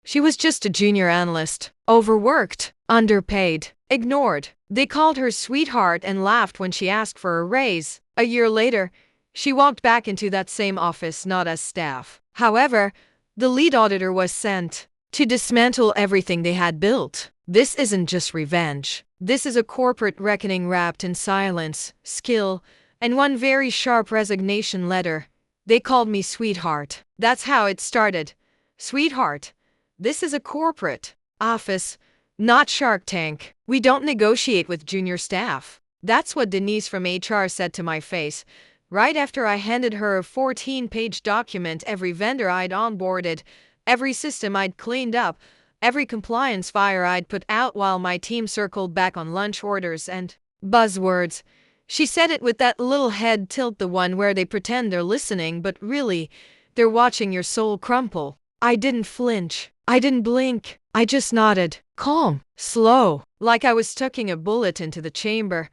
She was just a junior analyst. Overworked, underpaid, ignored. They called her sweetheart and laughed when she asked for a raise. A year later, she walked back into that same office, not as staff. However, the lead auditor was sent to dismantle everything they had built. This isn't just revenge. This is a corporate reckoning wrapped in silence, skill, and one very sharp resignation letter. They called me sweetheart. That's how it started. Sweetheart, this is a corporate office, not Shark Tank. We don't negotiate with junior staff. That's what Denise from HR said to my face, right after I handed her a 14-page document, every vendor I'd onboarded, every system I'd cleaned up, every compliance fire I'd put out while my team circled back on lunch orders and buzzwords. She said it with that little head tilt, the one where they pretend they're listening, but really, they're watching your soul crumple. I didn't flinch. I didn't blink. I just nodded. Calm, slow, like I was tucking a bullet into the chamber.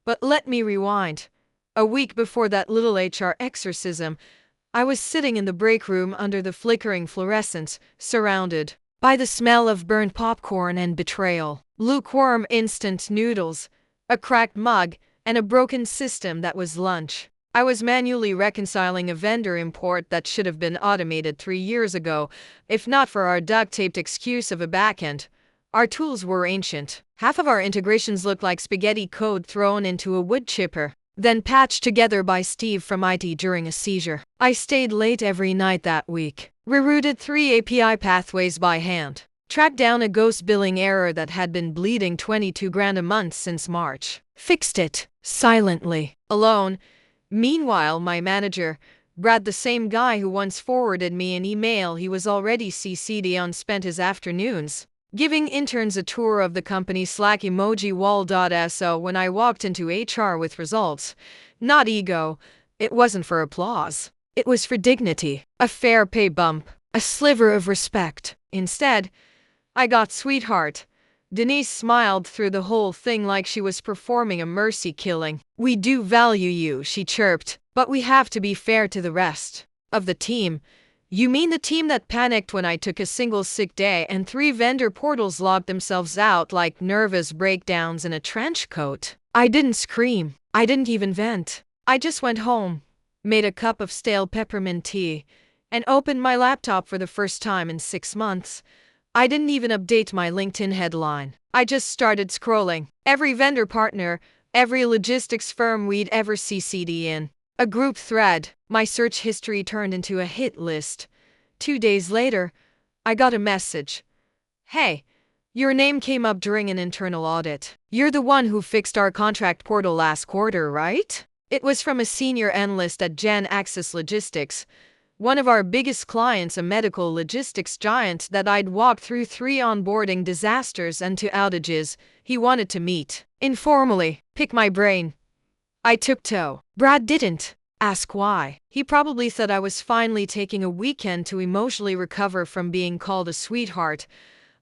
But let me rewind. A week before that little HR exorcism, I was sitting in the break room under the flickering fluorescence, surrounded by the smell of burnt popcorn and betrayal, lukewarm instant noodles, a cracked mug, and a broken system that was lunch. I was manually reconciling a vendor import that should have been automated 3 years ago, if not for our duct-taped excuse of a backend. Our tools were ancient. Half of our integrations looked like spaghetti code thrown into a wood chipper, then patched together by Steve from IT during a seizure. I stayed late every night that week, rerouted 3 API pathways by hand, tracked down a ghost billing error that had been bleeding 22 grand a month since March, fixed it, silently, alone. Meanwhile, my manager, Brad, the same guy who once forwarded me an email he was already CC'd on, spent his afternoons giving interns a tour of the company Slack emoji wall.so. When I walked into HR with results, not ego, it wasn't for applause. It was for dignity, a fair pay bump, a sliver of respect. Instead, I got sweetheart. Denise smiled through the whole thing like she was performing a mercy killing. We do value you, she chirped, but we have to be fair to the rest of the team. You mean the team that panicked when I took a single sick day and 3 vendor portals logged themselves out like nervous breakdowns in a trench coat? I didn't scream. I didn't even vent. I just went home, made a cup of stale peppermint tea, and opened my laptop for the first time in 6 months. I didn't even update my LinkedIn headline. I just started scrolling. Every vendor partner, every logistics firm we'd ever CC'd in. A group thread. My search history turned into a hit list. 2 days later, I got a message. Hey, your name came up during an internal audit. You're the one who fixed our contract portal last quarter, right? It was from a senior analyst at Gen Access Logistics, one of our biggest clients, a medical logistics giant that I'd walked through 3 onboarding disasters and 2 outages. He wanted to meet, informally, pick my brain. I tiptoe. Brad didn't ask why. He probably thought I was finally taking a weekend to emotionally recover from being called a sweetheart.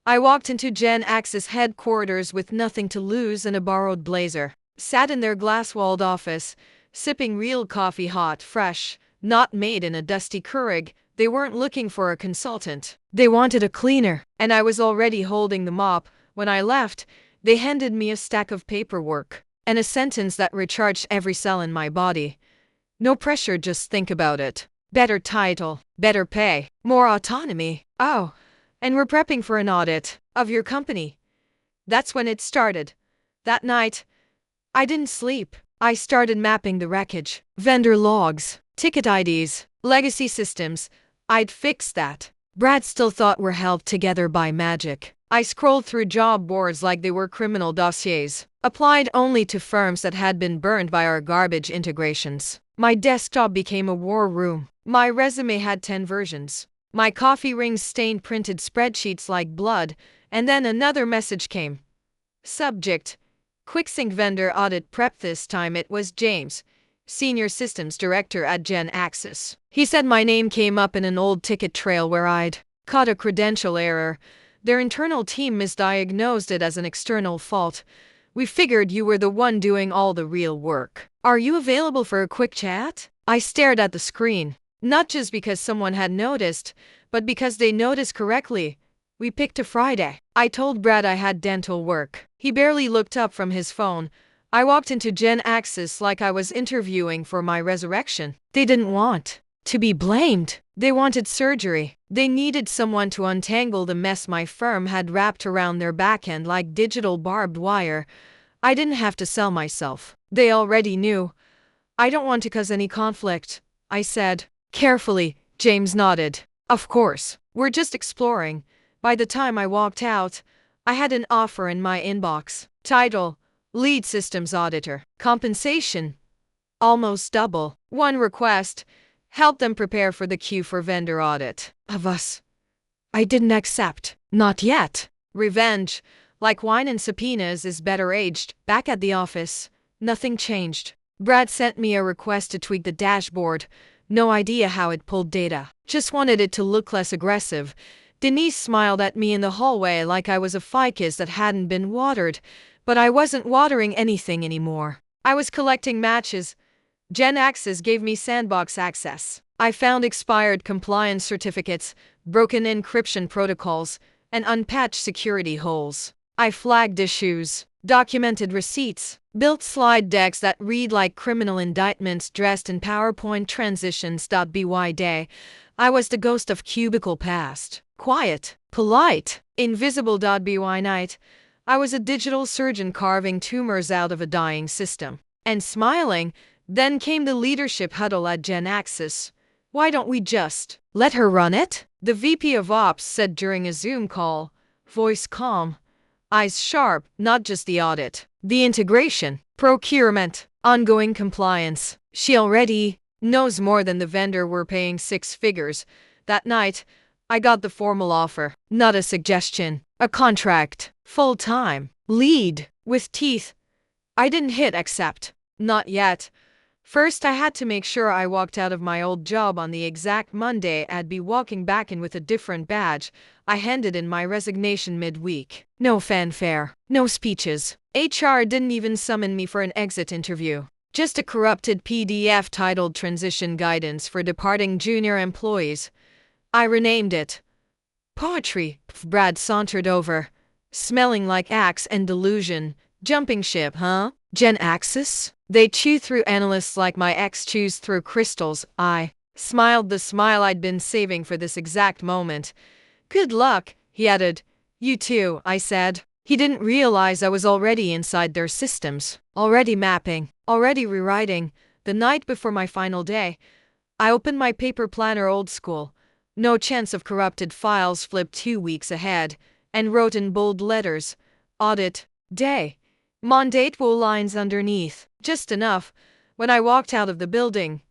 I walked into Gen Access headquarters with nothing to lose and a borrowed blazer. Sat in their glass-walled office, sipping real coffee, hot, fresh, not made in a dusty Keurig. They weren't looking for a consultant. They wanted a cleaner. And I was already holding the mop. When I left, they handed me a stack of paperwork and a sentence that recharged every cell in my body. No pressure, just think about it. Better title, better pay, more autonomy. Oh, and we're prepping for an audit of your company. That's when it started. That night, I didn't sleep. I started mapping the wreckage, vendor logs, ticket IDs, legacy systems. I'd fixed that. Brad still thought we're held together by magic. I scrolled through job boards like they were criminal dossiers, applied only to firms that had been burned by our garbage integrations. My desktop became a war room. My resume had 10 versions. My coffee rings stained printed spreadsheets like blood, and then another message came. Subject: QuickSync vendor audit prep. This time it was James, Senior Systems Director at Gen Access. He said my name came up in an old ticket trail where I'd caught a credential error. Their internal team misdiagnosed it as an external fault. We figured you were the one doing all the real work. Are you available for a quick chat? I stared at the screen, not just because someone had noticed, but because they noticed correctly. We picked a Friday. I told Brad I had dental work. He barely looked up from his phone. I walked into Gen Axis like I was interviewing for my resurrection. They didn't want to be blamed. They wanted surgery. They needed someone to untangle the mess my firm had wrapped around their backend like digital barbed wire. I didn't have to sell myself. They already knew. I don't want to cause any conflict, I said. Carefully, James nodded. Of course, we're just exploring. By the time I walked out, I had an offer in my inbox. Title: Lead Systems Auditor. Compensation: almost double. One request: help them prepare for the queue for vendor audit. Of us. I didn't accept. Not yet. Revenge, like wine and subpoenas, is better aged. Back at the office, nothing changed. Brad sent me a request to tweak the dashboard. No idea how it pulled data. Just wanted it to look less aggressive. Denise smiled at me in the hallway like I was a ficus that hadn't been watered. But I wasn't watering anything anymore. I was collecting matches. Gen Axis gave me sandbox access. I found expired compliance certificates, broken encryption protocols, and unpatched security holes. I flagged issues, documented receipts, built slide decks that read like criminal indictments dressed in PowerPoint transitions. By day, I was the ghost of cubicle past. Quiet, polite, invisible. By night, I was a digital surgeon carving tumors out of a dying system. And smiling. Then came the leadership huddle at Gen Axis. Why don't we just let her run it? The VP of Ops said during a Zoom call, voice calm, eyes sharp. Not just the audit, the integration, procurement, ongoing compliance. She already knows more than the vendor. We're paying 6 figures. That night, I got the formal offer. Not a suggestion, a contract, full-time, lead, with teeth. I didn't hit accept. Not yet. First, I had to make sure I walked out of my old job on the exact Monday I'd be walking back in with a different badge. I handed in my resignation midweek. No fanfare, no speeches. HR didn't even summon me for an exit interview. Just a corrupted PDF titled Transition Guidance for Departing Junior Employees. I renamed it Poetry. Brad sauntered over, smelling like axe and delusion. Jumping ship, huh? Gen Axis? They chew through analysts like my ex chews through crystals. I smiled the smile I'd been saving for this exact moment. Good luck, he added. You too, I said. He didn't realize I was already inside their systems, already mapping, already rewriting. The night before my final day, I opened my paper planner old school. No chance of corrupted files flipped 2 weeks ahead, and wrote in bold letters, Audit Day. Mandate wool lines underneath, just enough. When I walked out of the building,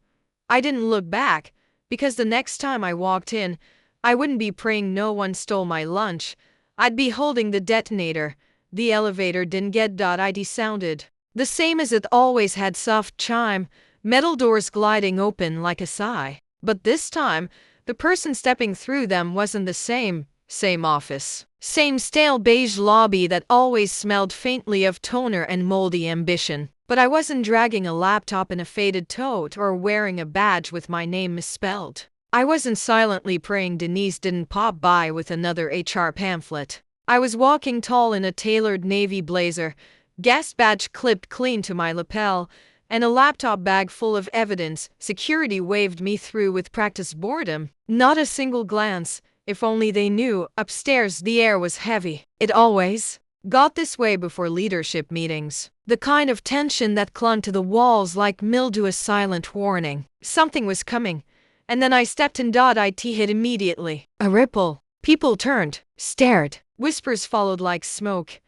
I didn't look back, because the next time I walked in, I wouldn't be praying no one stole my lunch. I'd be holding the detonator. The elevator didn't get .it sounded the same as it always had, soft chime, metal doors gliding open like a sigh. But this time, the person stepping through them wasn't the same. Same office. Same stale beige lobby that always smelled faintly of toner and moldy ambition. But I wasn't dragging a laptop in a faded tote or wearing a badge with my name misspelled. I wasn't silently praying Denise didn't pop by with another HR pamphlet. I was walking tall in a tailored navy blazer, guest badge clipped clean to my lapel, and a laptop bag full of evidence. Security waved me through with practiced boredom. Not a single glance. If only they knew. Upstairs, the air was heavy. It always got this way before leadership meetings. The kind of tension that clung to the walls like mildew, a silent warning. Something was coming. And then I stepped in. It hit immediately. A ripple. People turned, stared. Whispers followed like smoke.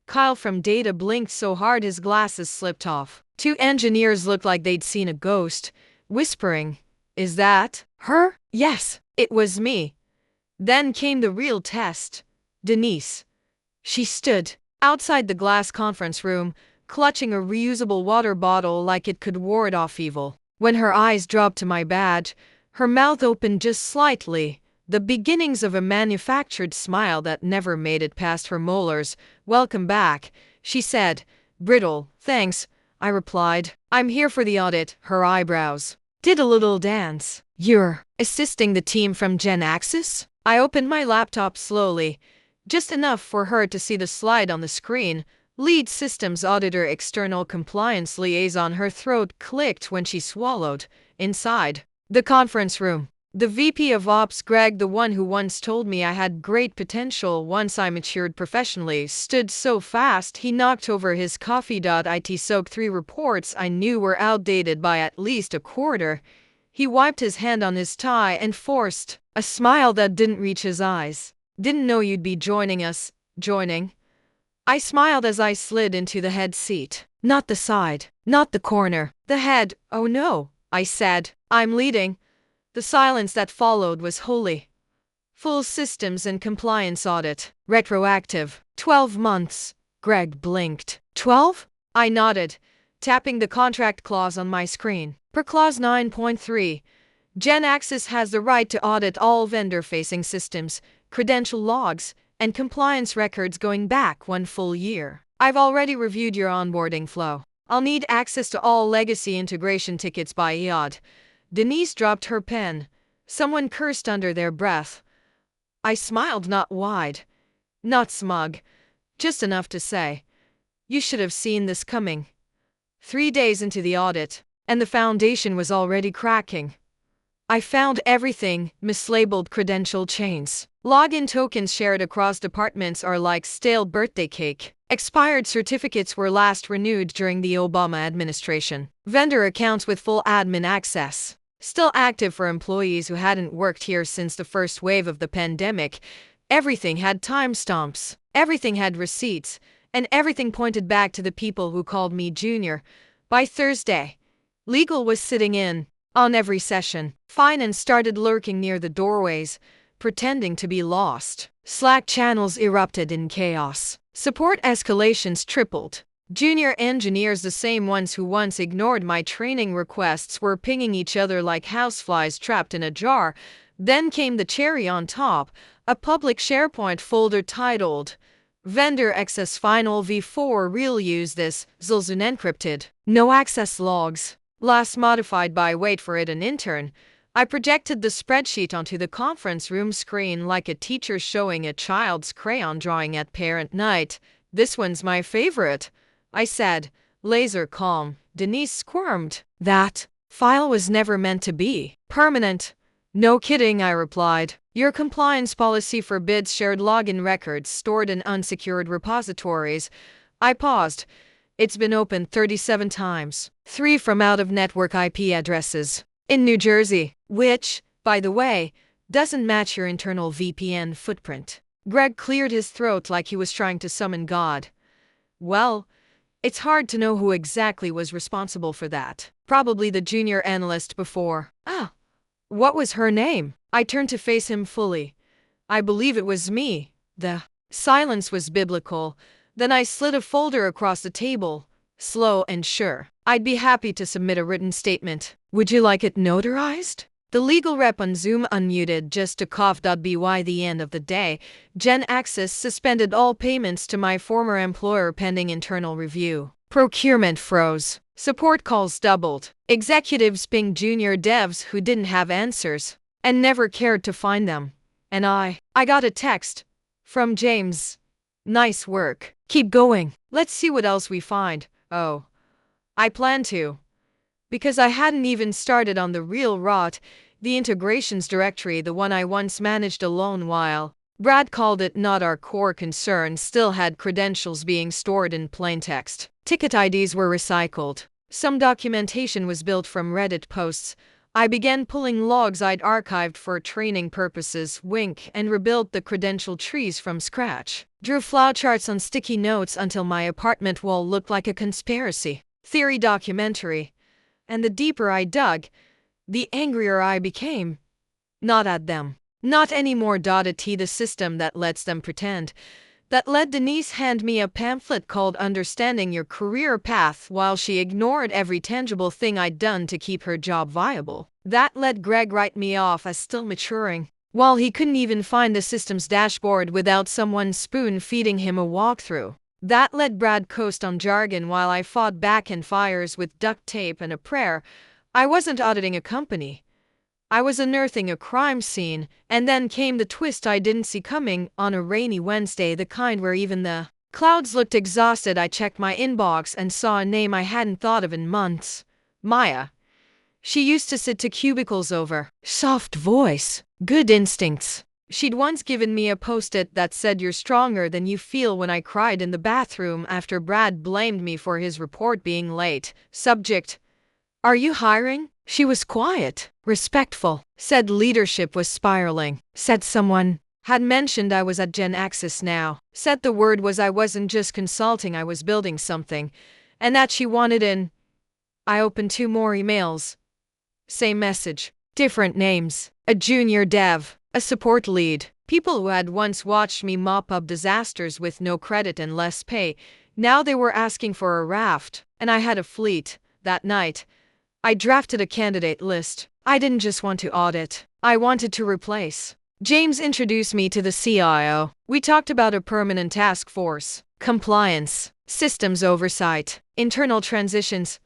Kyle from Data blinked so hard his glasses slipped off. 2 engineers looked like they'd seen a ghost, whispering, Is that her? Yes, it was me. Then came the real test. Denise. She stood outside the glass conference room, clutching a reusable water bottle like it could ward off evil. When her eyes dropped to my badge, her mouth opened just slightly, the beginnings of a manufactured smile that never made it past her molars. Welcome back, she said. Brittle, thanks, I replied. I'm here for the audit. Her eyebrows did a little dance. You're assisting the team from Gen Axis? I opened my laptop slowly, just enough for her to see the slide on the screen. Lead Systems Auditor External Compliance Liaison. Her throat clicked when she swallowed. Inside the conference room, the VP of Ops, Greg, the one who once told me I had great potential once I matured professionally, stood so fast he knocked over his coffee. It soaked 3 reports I knew were outdated by at least a quarter. He wiped his hand on his tie and forced a smile that didn't reach his eyes. Didn't know you'd be joining us. Joining? I smiled as I slid into the head seat. Not the side, not the corner, the head. Oh no, I said. I'm leading. The silence that followed was holy. Full systems and compliance audit. Retroactive. 12 months. Greg blinked. 12? I nodded, tapping the contract clause on my screen. Per clause 9.3, GenAxis has the right to audit all vendor-facing systems, credential logs, and compliance records going back 1 full year. I've already reviewed your onboarding flow. I'll need access to all legacy integration tickets by EOD. Denise dropped her pen. Someone cursed under their breath. I smiled, not wide, not smug, just enough to say, you should have seen this coming. 3 days into the audit, and the foundation was already cracking. I found everything. Mislabeled credential chains. Login tokens shared across departments are like stale birthday cake. Expired certificates were last renewed during the Obama administration. Vendor accounts with full admin access, still active for employees who hadn't worked here since the first wave of the pandemic. Everything had timestamps, everything had receipts, and everything pointed back to the people who called me Junior. By Thursday, legal was sitting in on every session. Finance started lurking near the doorways, pretending to be lost. Slack channels erupted in chaos. Support escalations tripled. Junior engineers, the same ones who once ignored my training requests, were pinging each other like houseflies trapped in a jar. Then came the cherry on top, a public SharePoint folder titled Vendor Access Final V4 Real. Use this, Zilzun encrypted. No access logs. Last modified by, wait for it, an intern. I projected the spreadsheet onto the conference room screen like a teacher showing a child's crayon drawing at parent night. This one's my favorite, I said, laser calm. Denise squirmed. That file was never meant to be permanent. No kidding, I replied. Your compliance policy forbids shared login records stored in unsecured repositories. I paused. It's been opened 37 times, 3 from out-of-network IP addresses in New Jersey, which, by the way, doesn't match your internal VPN footprint. Greg cleared his throat like he was trying to summon God. Well, it's hard to know who exactly was responsible for that. Probably the junior analyst before. What was her name? I turned to face him fully. I believe it was me. The silence was biblical. Then I slid a folder across the table, slow and sure. I'd be happy to submit a written statement. Would you like it notarized? The legal rep on Zoom unmuted just to cough. By the end of the day, GenAxis suspended all payments to my former employer pending internal review. Procurement froze. Support calls doubled. Executives pinged junior devs who didn't have answers and never cared to find them. And I got a text from James. Nice work. Keep going. Let's see what else we find. Oh, I plan to. Because I hadn't even started on the real rot, the integrations directory, the one I once managed alone while Brad called it not our core concern, still had credentials being stored in plain text. Ticket IDs were recycled. Some documentation was built from Reddit posts. I began pulling logs I'd archived for training purposes, wink, and rebuilt the credential trees from scratch. Drew flowcharts on sticky notes until my apartment wall looked like a conspiracy theory documentary. And the deeper I dug, the angrier I became. Not at them. Not anymore. The system that lets them pretend. That let Denise hand me a pamphlet called Understanding Your Career Path while she ignored every tangible thing I'd done to keep her job viable. That let Greg write me off as still maturing, while he couldn't even find the system's dashboard without someone spoon-feeding him a walkthrough. That let Brad coast on jargon while I fought back and fires with duct tape and a prayer. I wasn't auditing a company. I was unearthing a crime scene, and then came the twist I didn't see coming on a rainy Wednesday, the kind where even the clouds looked exhausted. I checked my inbox and saw a name I hadn't thought of in months. Maya. She used to sit 2 cubicles over. Soft voice. Good instincts. She'd once given me a post-it that said, "You're stronger than you feel," when I cried in the bathroom after Brad blamed me for his report being late. Subject: "Are you hiring?" She was quiet, respectful. Said leadership was spiraling. Said someone had mentioned I was at Gen Axis now. Said the word was I wasn't just consulting, I was building something. And that she wanted in. I opened 2 more emails. Same message. Different names. A junior dev. A support lead. People who had once watched me mop up disasters with no credit and less pay. Now they were asking for a raft. And I had a fleet. That night, I drafted a candidate list. I didn't just want to audit. I wanted to replace. James introduced me to the CIO. We talked about a permanent task force, compliance, systems oversight, internal transitions.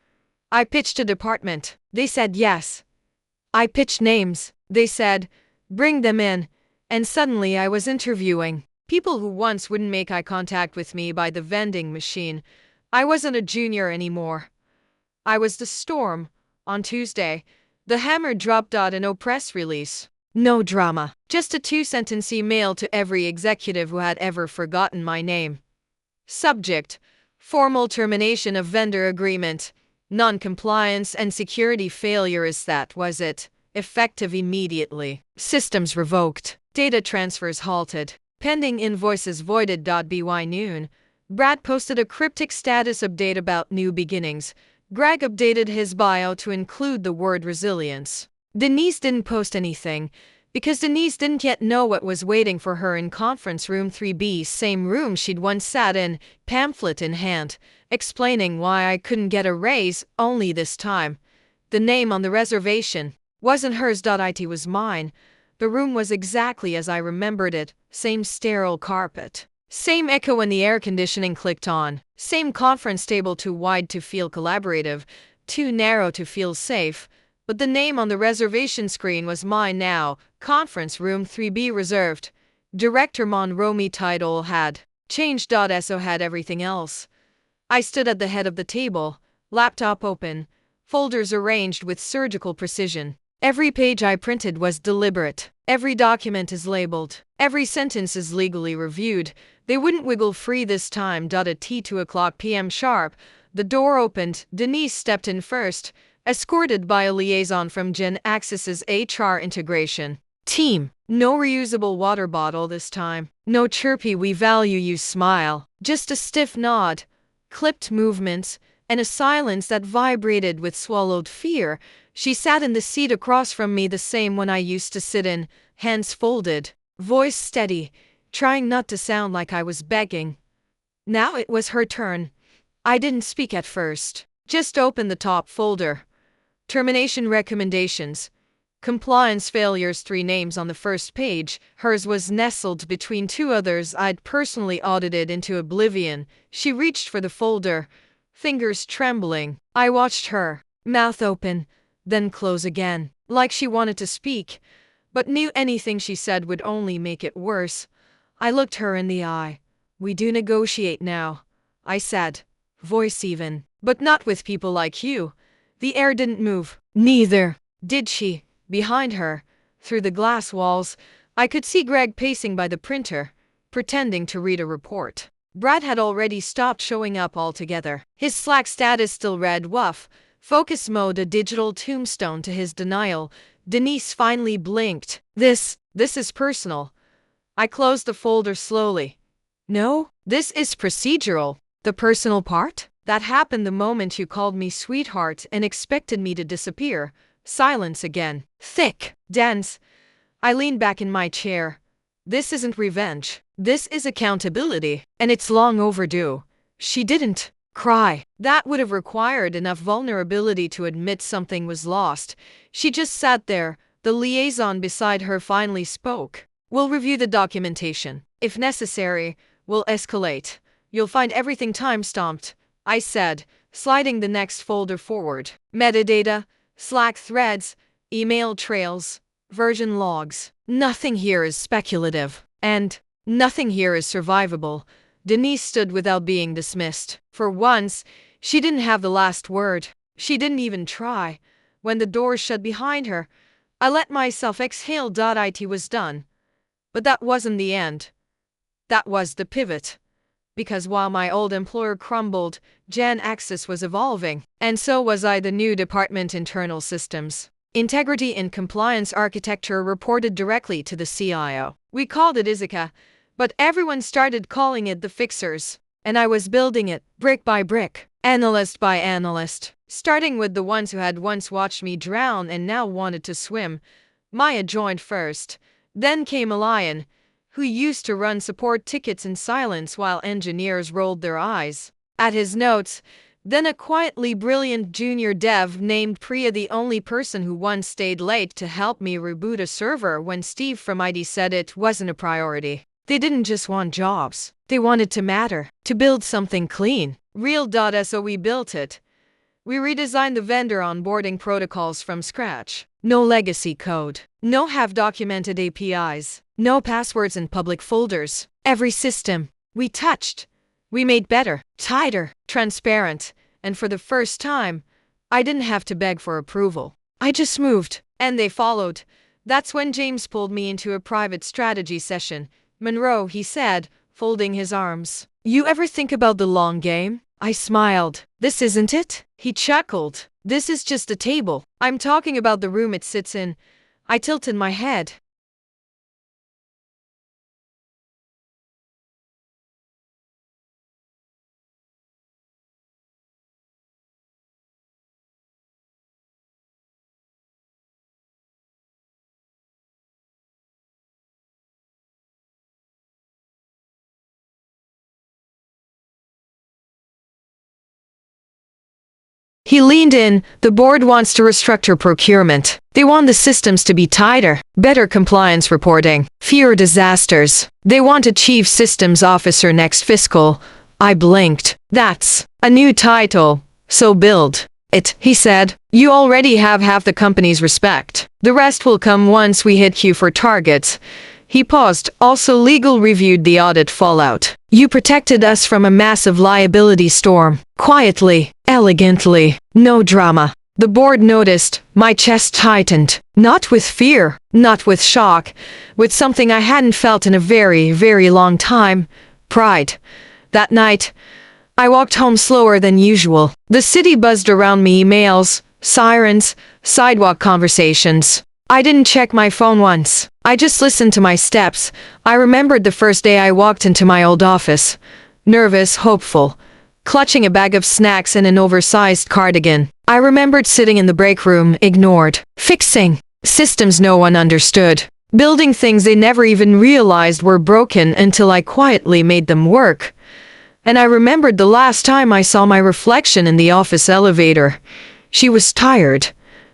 I pitched a department. They said yes. I pitched names. They said, "Bring them in." And suddenly I was interviewing people who once wouldn't make eye contact with me by the vending machine. I wasn't a junior anymore. I was the storm. On Tuesday, the hammer dropped out and no press release. No drama. Just a 2-sentence email to every executive who had ever forgotten my name. Subject: formal termination of vendor agreement. Non-compliance and security failure. Is that was it? Effective immediately. Systems revoked. Data transfers halted. Pending invoices voided. By noon, Brad posted a cryptic status update about new beginnings. Greg updated his bio to include the word resilience. Denise didn't post anything, because Denise didn't yet know what was waiting for her in conference room 3B, same room she'd once sat in, pamphlet in hand, explaining why I couldn't get a raise. Only this time, the name on the reservation wasn't hers. It was mine. The room was exactly as I remembered it. Same sterile carpet. Same echo when the air conditioning clicked on. Same conference table, too wide to feel collaborative, too narrow to feel safe. But the name on the reservation screen was mine now. Conference room 3B reserved. Director Monroe. Title had changed. So had everything else. I stood at the head of the table, laptop open, folders arranged with surgical precision. Every page I printed was deliberate. Every document is labeled. Every sentence is legally reviewed. They wouldn't wiggle free this time. At 2:00 p.m. sharp, the door opened. Denise stepped in first, escorted by a liaison from Gen Axis's HR integration team. No reusable water bottle this time. No chirpy "we value you" smile. Just a stiff nod, clipped movements, and a silence that vibrated with swallowed fear. She sat in the seat across from me, the same one I used to sit in, hands folded, voice steady, trying not to sound like I was begging. Now it was her turn. I didn't speak at first, just opened the top folder. Termination recommendations. Compliance failures. 3 names on the first page. Hers was nestled between 2 others I'd personally audited into oblivion. She reached for the folder, fingers trembling. I watched her, mouth open, then close again, like she wanted to speak, but knew anything she said would only make it worse. I looked her in the eye. "We do negotiate now," I said, voice even. "But not with people like you." The air didn't move. Neither did she. Behind her, through the glass walls, I could see Greg pacing by the printer, pretending to read a report. Brad had already stopped showing up altogether. His Slack status still read "WUF, focus mode," a digital tombstone to his denial. Denise finally blinked. This is personal." I closed the folder slowly. "No, this is procedural." "The personal part?" "That happened the moment you called me sweetheart and expected me to disappear." Silence again. Thick, dense. I leaned back in my chair. "This isn't revenge. This is accountability. And it's long overdue." She didn't cry. That would have required enough vulnerability to admit something was lost. She just sat there. The liaison beside her finally spoke. "We'll review the documentation. If necessary, we'll escalate. You'll find everything time-stamped," I said, sliding the next folder forward. Metadata, Slack threads, email trails, version logs. Nothing here is speculative, and nothing here is survivable. Denise stood without being dismissed. For once, she didn't have the last word. She didn't even try. When the door shut behind her, I let myself exhale. It was done. But that wasn't the end. That was the pivot. Because while my old employer crumbled, Gen Axis was evolving. And so was I. The new department, internal systems, integrity and compliance architecture, reported directly to the CIO. We called it Izika, but everyone started calling it the fixers. And I was building it, brick by brick, analyst by analyst, starting with the ones who had once watched me drown and now wanted to swim. Maya joined first. Then came a lion, who used to run support tickets in silence while engineers rolled their eyes at his notes. Then a quietly brilliant junior dev named Priya, the only person who once stayed late to help me reboot a server when Steve from ID said it wasn't a priority. They didn't just want jobs. They wanted to matter, to build something clean, real. So we built it. We redesigned the vendor onboarding protocols from scratch. No legacy code. No half-documented APIs. No passwords in public folders. Every system we touched, we made better, tighter, transparent. And for the first time, I didn't have to beg for approval. I just moved, and they followed. That's when James pulled me into a private strategy session. "Monroe," he said, folding his arms, "you ever think about the long game?" I smiled. "This isn't it?" He chuckled. "This is just a table. I'm talking about the room it sits in." I tilted my head. He leaned in. "The board wants to restructure procurement. They want the systems to be tighter, better compliance reporting, fewer disasters. They want a chief systems officer next fiscal." I blinked. "That's a new title. So build it," he said. "You already have half the company's respect. The rest will come once we hit Q for targets." He paused. "Also, legal reviewed the audit fallout. You protected us from a massive liability storm. Quietly, elegantly, no drama." The board noticed. My chest tightened. Not with fear, not with shock, with something I hadn't felt in a very, very long time. Pride. That night, I walked home slower than usual. The city buzzed around me, emails, sirens, sidewalk conversations. I didn't check my phone once. I just listened to my steps. I remembered the first day I walked into my old office. Nervous, hopeful, clutching a bag of snacks and an oversized cardigan. I remembered sitting in the break room, ignored, fixing systems no one understood, building things they never even realized were broken until I quietly made them work. And I remembered the last time I saw my reflection in the office elevator. She was tired,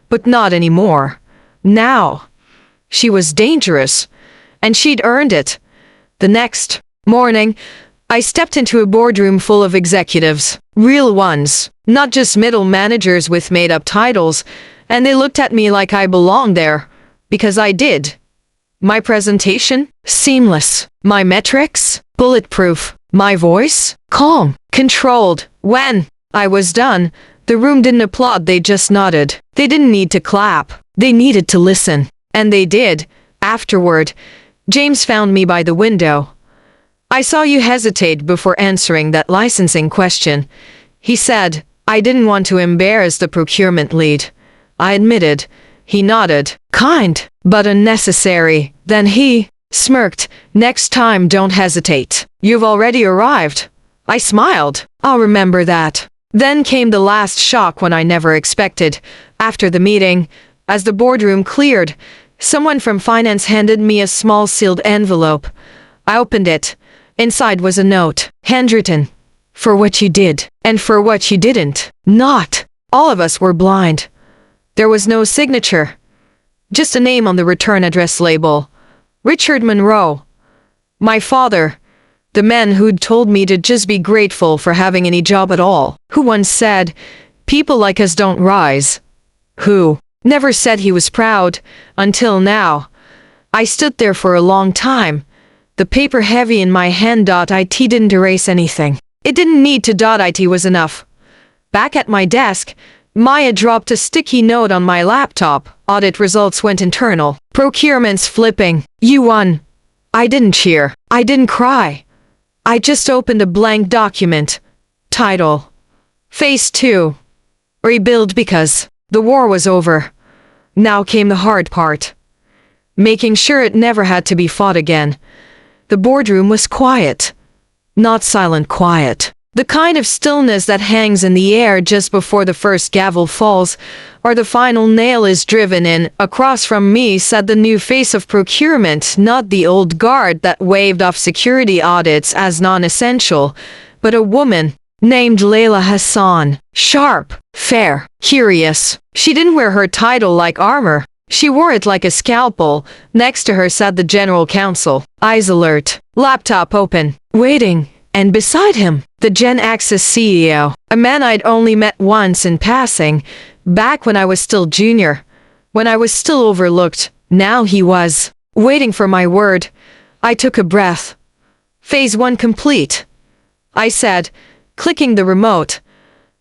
but not anymore. Now, she was dangerous, and she'd earned it. The next morning, I stepped into a boardroom full of executives, real ones, not just middle managers with made-up titles, and they looked at me like I belonged there, because I did. My presentation? Seamless. My metrics? Bulletproof. My voice? Calm. Controlled. When I was done, the room didn't applaud, they just nodded. They didn't need to clap. They needed to listen. And they did. Afterward, James found me by the window. "I saw you hesitate before answering that licensing question," he said. "I didn't want to embarrass the procurement lead." I admitted. He nodded. "Kind, but unnecessary." Then he smirked. "Next time, don't hesitate. You've already arrived." I smiled. "I'll remember that." Then came the last shock, one I never expected. After the meeting, as the boardroom cleared, someone from finance handed me a small sealed envelope. I opened it. Inside was a note, handwritten, "For what you did, and for what you didn't." Not all of us were blind. There was no signature, just a name on the return address label. Richard Monroe. My father, the man who'd told me to just be grateful for having any job at all, who once said, "People like us don't rise." Who Never said he was proud, until now. I stood there for a long time, the paper heavy in my hand. It didn't erase anything. It didn't need to. It was enough. Back at my desk, Maya dropped a sticky note on my laptop. Audit results went internal. Procurements flipping. You won. I didn't cheer. I didn't cry. I just opened a blank document. Title: Phase 2. Rebuild, because the war was over. Now came the hard part. Making sure it never had to be fought again. The boardroom was quiet. Not silent quiet. The kind of stillness that hangs in the air just before the first gavel falls, or the final nail is driven in. Across from me sat the new face of procurement, not the old guard that waved off security audits as non-essential, but a woman named Layla Hassan. Sharp, fair, curious. She didn't wear her title like armor. She wore it like a scalpel. Next to her sat the general counsel, eyes alert, laptop open, waiting. And beside him, the Gen Axis CEO, a man I'd only met once in passing, back when I was still junior, when I was still overlooked. Now he was waiting for my word. I took a breath. Phase 1 complete, I said, clicking the remote.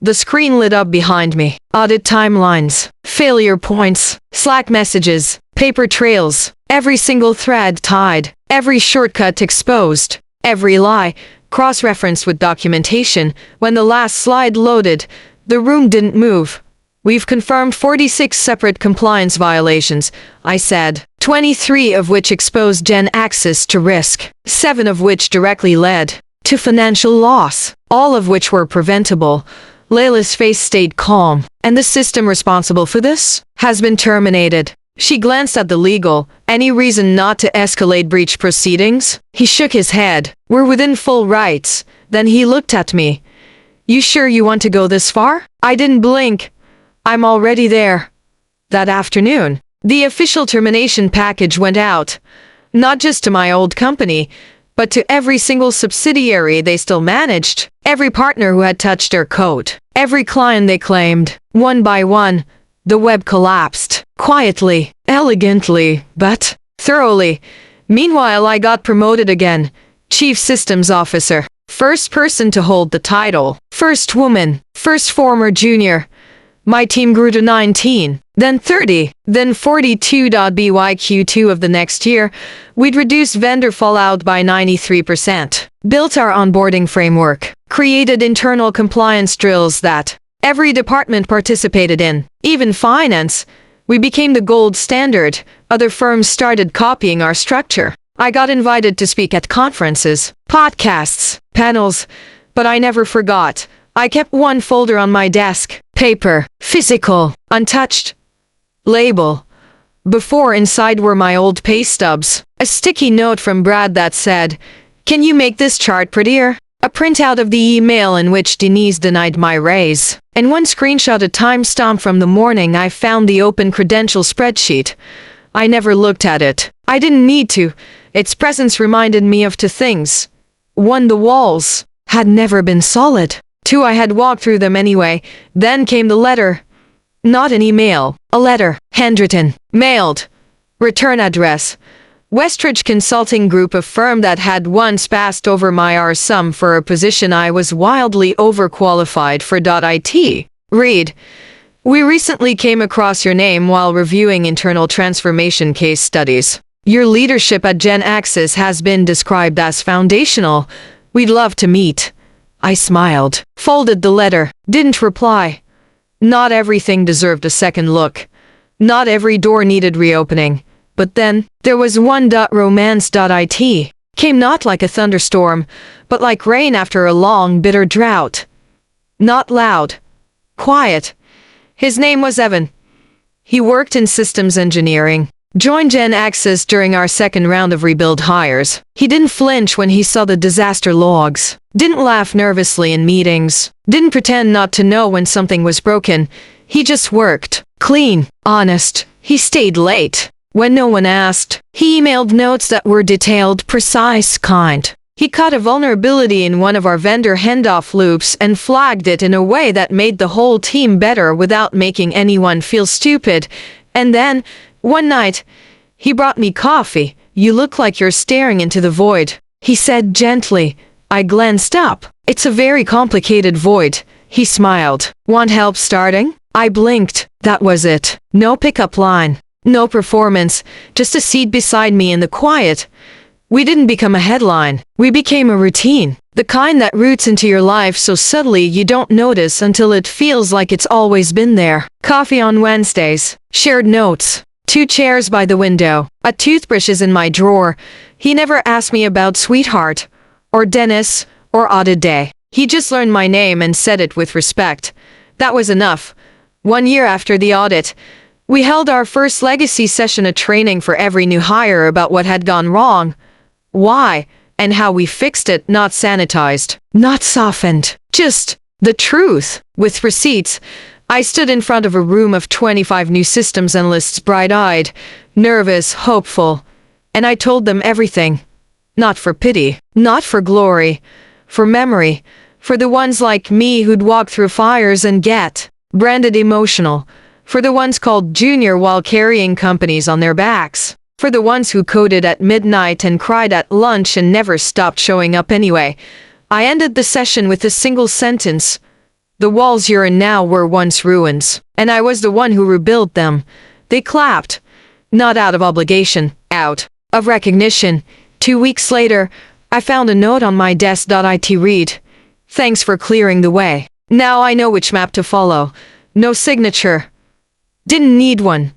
The screen lit up behind me. Audit timelines, failure points, Slack messages, paper trails, every single thread tied, every shortcut exposed, every lie cross-referenced with documentation. When the last slide loaded, the room didn't move. We've confirmed 46 separate compliance violations, I said, 23 of which exposed Gen Axis to risk, 7 of which directly led to financial loss, all of which were preventable. Layla's face stayed calm. And the system responsible for this has been terminated. She glanced at the legal. Any reason not to escalate breach proceedings? He shook his head. We're within full rights. Then he looked at me. You sure you want to go this far? I didn't blink. I'm already there. That afternoon, the official termination package went out. Not just to my old company, but to every single subsidiary they still managed, every partner who had touched their code, every client they claimed. One by one, the web collapsed. Quietly, elegantly, but thoroughly. Meanwhile, I got promoted again. Chief Systems Officer. First person to hold the title. First woman. First former junior. My team grew to 19, then 30, then 42. By Q2 of the next year, we'd reduced vendor fallout by 93%, built our onboarding framework, created internal compliance drills that every department participated in, even finance. We became the gold standard. Other firms started copying our structure. I got invited to speak at conferences, podcasts, panels, but I never forgot. I kept one folder on my desk. Paper, physical, untouched. Label. Before, inside were my old pay stubs. A sticky note from Brad that said, "Can you make this chart prettier?" A printout of the email in which Denise denied my raise. And one screenshot, a timestamp from the morning I found the open credential spreadsheet. I never looked at it. I didn't need to. Its presence reminded me of two things. One, the walls had never been solid. Two, I had walked through them anyway. Then came the letter. Not an email. A letter. Handwritten. Mailed. Return address. Westridge Consulting Group, a firm that had once passed over my sum for a position I was wildly overqualified for. It. Read. We recently came across your name while reviewing internal transformation case studies. Your leadership at Gen Axis has been described as foundational. We'd love to meet. I smiled, folded the letter, didn't reply. Not everything deserved a second look. Not every door needed reopening. But then, there was one. Romance. It. Came not like a thunderstorm, but like rain after a long, bitter drought. Not loud. Quiet. His name was Evan. He worked in systems engineering. Joined Gen Axis during our second round of rebuild hires. He didn't flinch when he saw the disaster logs. Didn't laugh nervously in meetings. Didn't pretend not to know when something was broken. He just worked. Clean. Honest. He stayed late when no one asked. He emailed notes that were detailed, precise, kind. He caught a vulnerability in one of our vendor handoff loops and flagged it in a way that made the whole team better without making anyone feel stupid. And then, one night, he brought me coffee. "You look like you're staring into the void," he said gently. I glanced up. "It's a very complicated void," he smiled. "Want help starting?" I blinked. That was it. No pickup line. No performance. Just a seat beside me in the quiet. We didn't become a headline. We became a routine. The kind that roots into your life so subtly you don't notice until it feels like it's always been there. Coffee on Wednesdays. Shared notes. 2 chairs by the window. A toothbrush is in my drawer. He never asked me about Sweetheart, or Dennis, or Audit Day. He just learned my name and said it with respect. That was enough. 1 year after the audit, we held our first legacy session, a training for every new hire about what had gone wrong, why, and how we fixed it. Not sanitized, not softened, just the truth. With receipts, I stood in front of a room of 25 new systems analysts, bright-eyed, nervous, hopeful, and I told them everything. Not for pity, not for glory, for memory, for the ones like me who'd walk through fires and get branded emotional, for the ones called junior while carrying companies on their backs, for the ones who coded at midnight and cried at lunch and never stopped showing up anyway. I ended the session with a single sentence. The walls you're in now were once ruins, and I was the one who rebuilt them. They clapped. Not out of obligation, out of recognition. 2 weeks later, I found a note on my desk. It read, "Thanks for clearing the way. Now I know which map to follow." No signature. Didn't need one.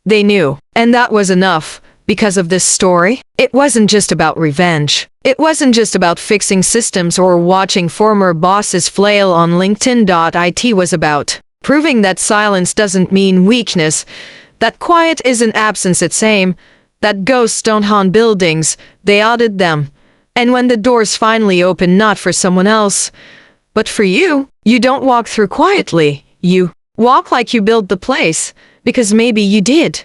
They knew. And that was enough. Because of this story, it wasn't just about revenge. It wasn't just about fixing systems or watching former bosses flail on LinkedIn. It was about proving that silence doesn't mean weakness, that quiet isn't absence at same, that ghosts don't haunt buildings, they audit them. And when the doors finally open, not for someone else, but for you, you don't walk through quietly. You walk like you built the place, because maybe you did.